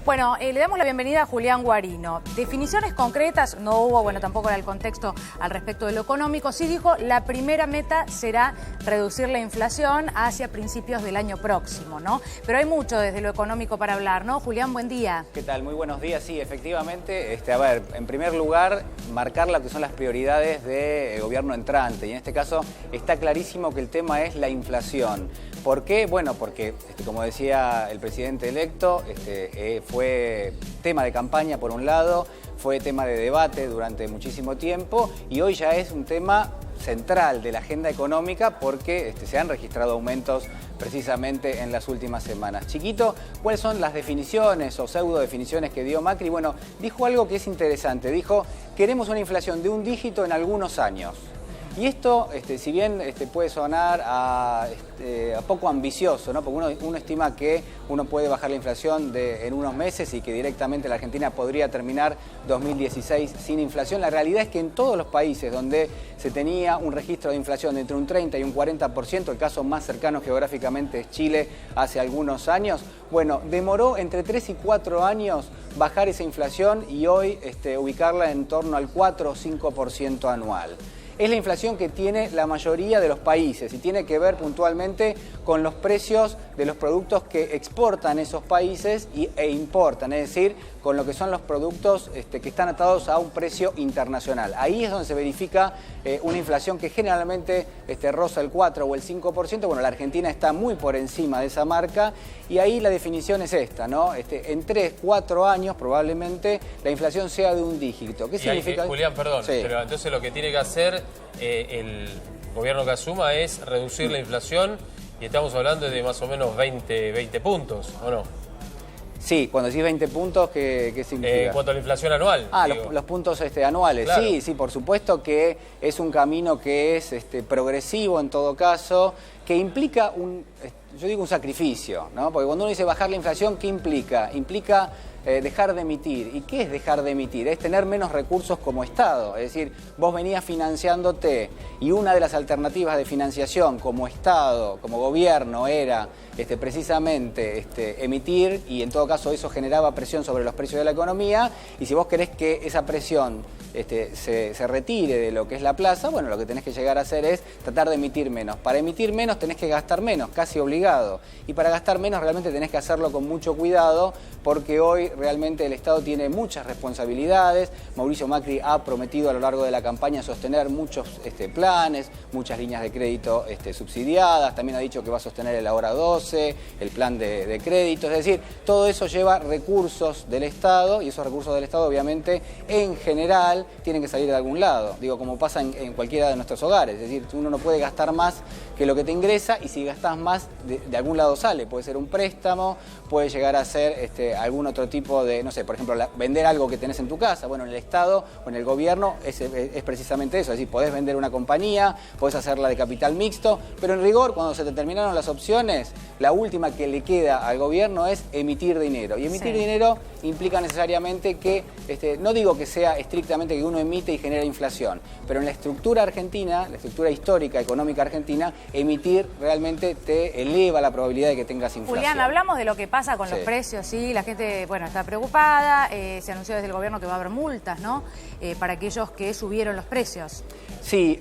Bueno, le damos la bienvenida a Julián Guarino. Definiciones concretas no hubo, bueno, tampoco era el contexto al respecto de lo económico. Sí dijo, la primera meta será reducir la inflación hacia principios del año próximo, ¿no? Pero hay mucho desde lo económico para hablar, ¿no? Julián, buen día. ¿Qué tal? Muy buenos días. Sí, efectivamente, a ver, en primer lugar, marcar lo que son las prioridades del gobierno entrante. Y en este caso está clarísimo que el tema es la inflación. ¿Por qué? Bueno, porque, como decía el presidente electo, fue tema de campaña por un lado, fue tema de debate durante muchísimo tiempo y hoy ya es un tema central de la agenda económica porque se han registrado aumentos precisamente en las últimas semanas. Chiquito, ¿cuáles son las definiciones o pseudo definiciones que dio Macri? Bueno, dijo algo que es interesante, dijo, queremos una inflación de un dígito en algunos años. Y esto, si bien puede sonar a poco ambicioso, ¿no? Porque uno estima que uno puede bajar la inflación en unos meses y que directamente la Argentina podría terminar 2016 sin inflación. La realidad es que en todos los países donde se tenía un registro de inflación de entre un 30 y un 40%, el caso más cercano geográficamente es Chile hace algunos años, bueno, demoró entre 3 y 4 años bajar esa inflación y hoy ubicarla en torno al 4 o 5% anual. Es la inflación que tiene la mayoría de los países y tiene que ver puntualmente con los precios de los productos que exportan esos países e importan, es decir, con lo que son los productos que están atados a un precio internacional. Ahí es donde se verifica una inflación que generalmente roza el 4 o el 5%. Bueno, la Argentina está muy por encima de esa marca y ahí la definición es esta, ¿no? En 3, 4 años probablemente la inflación sea de un dígito. ¿Qué significa? Julián, perdón, sí. Pero entonces lo que tiene que hacer el gobierno que asuma es reducir la inflación y estamos hablando de más o menos 20 puntos, ¿o no? Sí, cuando decís 20 puntos, ¿qué significa? En cuanto a la inflación anual. Ah, los puntos anuales. Claro. Sí, por supuesto que es un camino que es progresivo en todo caso, que implica yo digo un sacrificio, ¿no? Porque cuando uno dice bajar la inflación, ¿qué implica? Implica dejar de emitir. ¿Y qué es dejar de emitir? Es tener menos recursos como Estado. Es decir, vos venías financiándote y una de las alternativas de financiación como Estado, como gobierno, era precisamente emitir y en todo caso eso generaba presión sobre los precios de la economía y si vos querés que esa presión se retire de lo que es la plaza, bueno, lo que tenés que llegar a hacer es tratar de emitir menos. Para emitir menos tenés que gastar menos, casi obligado. Y para gastar menos realmente tenés que hacerlo con mucho cuidado porque hoy realmente el Estado tiene muchas responsabilidades. Mauricio Macri ha prometido a lo largo de la campaña sostener muchos planes, muchas líneas de crédito subsidiadas. También ha dicho que va a sostener el Ahora 12, el plan de crédito. Es decir, todo eso lleva recursos del Estado y esos recursos del Estado obviamente en general tienen que salir de algún lado. Digo, como pasa en cualquiera de nuestros hogares. Es decir, uno no puede gastar más que lo que te ingresa y si gastás más de algún lado sale. Puede ser un préstamo, puede llegar a ser algún otro tipo de, no sé, por ejemplo, vender algo que tenés en tu casa. Bueno, en el Estado o en el gobierno es precisamente eso. Es decir, podés vender una compañía, podés hacerla de capital mixto, pero en rigor, cuando se te terminaron las opciones, la última que le queda al gobierno es emitir dinero. Y emitir dinero implica necesariamente que, no digo que sea estrictamente que uno emite y genera inflación, pero en la estructura argentina, la estructura histórica, económica argentina, emitir realmente te eleva la probabilidad de que tengas inflación. Julián, hablamos de lo que pasa con los precios, ¿sí? La gente, bueno, está preocupada, se anunció desde el gobierno que va a haber multas, ¿no? Para aquellos que subieron los precios. Sí,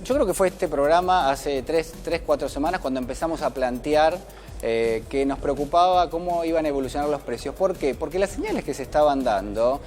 yo creo que fue este programa hace 3, 4 semanas cuando empezamos a plantear que nos preocupaba cómo iban a evolucionar los precios. ¿Por qué? Porque las señales que se estaban dando,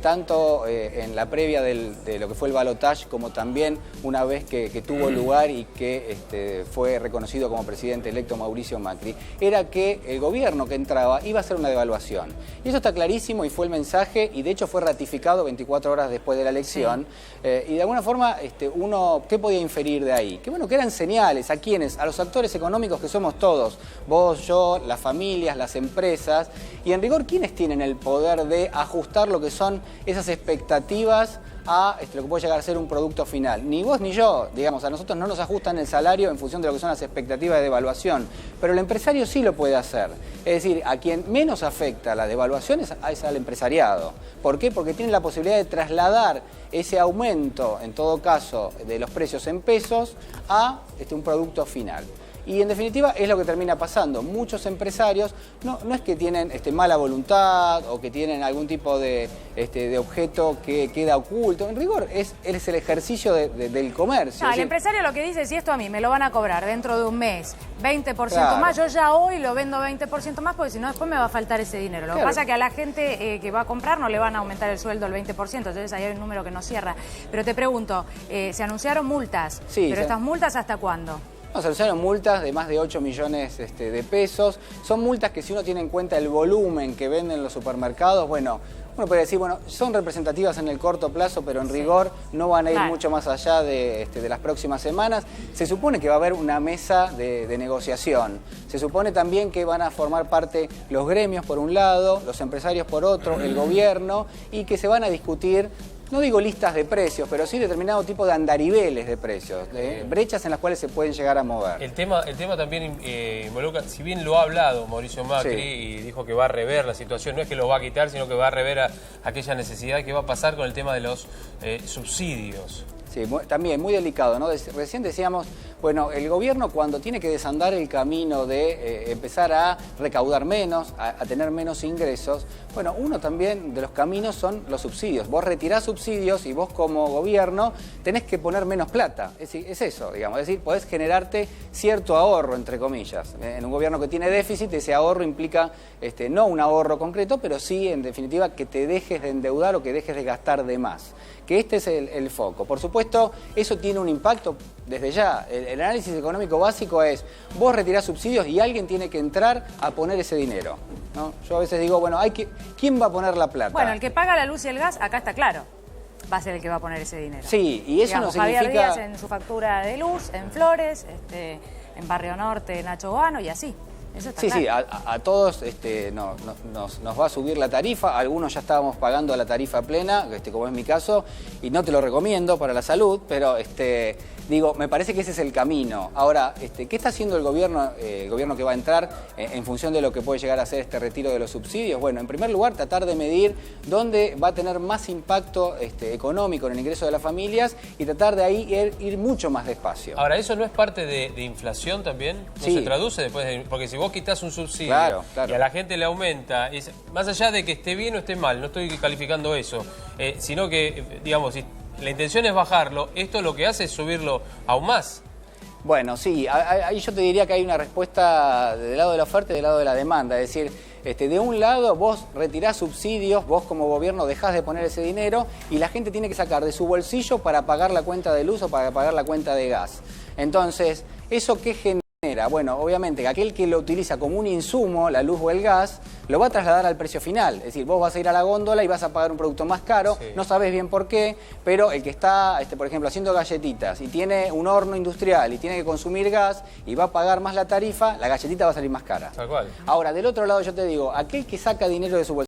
tanto en la previa de lo que fue el balotaje, como también una vez que tuvo lugar y que fue reconocido como presidente electo Mauricio Macri, era que el gobierno que entraba iba a hacer una devaluación. Y eso está clarísimo y fue el mensaje, y de hecho fue ratificado 24 horas después de la elección. Y de alguna forma, uno, ¿qué podía inferir de ahí? Que bueno, que eran señales, ¿a quiénes? A los actores económicos que somos todos. Vos, yo, las familias, las empresas, y en rigor, ¿quiénes tienen el poder de ajustar lo que son esas expectativas a lo que puede llegar a ser un producto final? Ni vos ni yo, digamos, a nosotros no nos ajustan el salario en función de lo que son las expectativas de devaluación, pero el empresario sí lo puede hacer. Es decir, a quien menos afecta la devaluación es al empresariado. ¿Por qué? Porque tiene la posibilidad de trasladar ese aumento, en todo caso, de los precios en pesos a un producto final. Y en definitiva es lo que termina pasando. Muchos empresarios no es que tienen mala voluntad o que tienen algún tipo de objeto que queda oculto. En rigor es el ejercicio del comercio. No, el empresario lo que dice es, si esto a mí me lo van a cobrar dentro de un mes 20% Claro. más, yo ya hoy lo vendo 20% más porque si no después me va a faltar ese dinero. Lo que pasa es que a la gente que va a comprar no le van a aumentar el sueldo el 20%, entonces ahí hay un número que no cierra. Pero te pregunto, se anunciaron multas, Sí, pero estas multas ¿hasta cuándo? No, se anunciaron multas de más de 8 millones de pesos. Son multas que, si uno tiene en cuenta el volumen que venden los supermercados, bueno, uno puede decir, bueno, son representativas en el corto plazo, pero en rigor no van a ir mucho más allá de las próximas semanas. Se supone que va a haber una mesa de negociación. Se supone también que van a formar parte los gremios por un lado, los empresarios por otro, el gobierno, y que se van a discutir, no digo listas de precios, pero sí determinado tipo de andariveles de precios, de brechas en las cuales se pueden llegar a mover. El tema también involucra, si bien lo ha hablado Mauricio Macri y dijo que va a rever la situación, no es que lo va a quitar, sino que va a rever aquella necesidad que va a pasar con el tema de los subsidios. Sí, también muy delicado, ¿no? Recién decíamos, bueno, el gobierno cuando tiene que desandar el camino de empezar a recaudar menos, a tener menos ingresos, bueno, uno también de los caminos son los subsidios. Vos retirás subsidios y vos como gobierno tenés que poner menos plata. Es eso, digamos. Es decir, podés generarte cierto ahorro, entre comillas. En un gobierno que tiene déficit, ese ahorro implica no un ahorro concreto, pero sí, en definitiva, que te dejes de endeudar o que dejes de gastar de más. Que este es el foco. Por supuesto, eso tiene un impacto desde ya. El análisis económico básico es, vos retirás subsidios y alguien tiene que entrar a poner ese dinero, ¿no? Yo a veces digo, bueno, ¿quién va a poner la plata? Bueno, el que paga la luz y el gas, acá está claro, va a ser el que va a poner ese dinero. Sí, y eso no significa... Javier Díaz en su factura de luz, en Flores, en Barrio Norte, Nacho Boano y así. Eso está claro. Sí, a todos nos va a subir la tarifa. Algunos ya estábamos pagando la tarifa plena, como es mi caso, y no te lo recomiendo para la salud, pero digo, me parece que ese es el camino. Ahora, ¿qué está haciendo el gobierno que va a entrar en función de lo que puede llegar a ser este retiro de los subsidios? Bueno, en primer lugar, tratar de medir dónde va a tener más impacto económico en el ingreso de las familias y tratar de ahí ir mucho más despacio. Ahora, ¿eso no es parte de inflación también? ¿No se traduce después porque si vos quitas un subsidio y a la gente le aumenta, más allá de que esté bien o esté mal, no estoy calificando eso, sino que, digamos, si la intención es bajarlo, esto lo que hace es subirlo aún más. Bueno, sí, ahí yo te diría que hay una respuesta del lado de la oferta y del lado de la demanda. Es decir, de un lado vos retirás subsidios, vos como gobierno dejás de poner ese dinero y la gente tiene que sacar de su bolsillo para pagar la cuenta de luz o para pagar la cuenta de gas. Entonces, ¿eso qué genera? Bueno, obviamente que aquel que lo utiliza como un insumo, la luz o el gas, lo va a trasladar al precio final. Es decir, vos vas a ir a la góndola y vas a pagar un producto más caro, no sabés bien por qué, pero el que está, por ejemplo, haciendo galletitas y tiene un horno industrial y tiene que consumir gas y va a pagar más la tarifa, la galletita va a salir más cara. Tal cual. Ahora, del otro lado yo te digo, aquel que saca dinero de su bolsillo,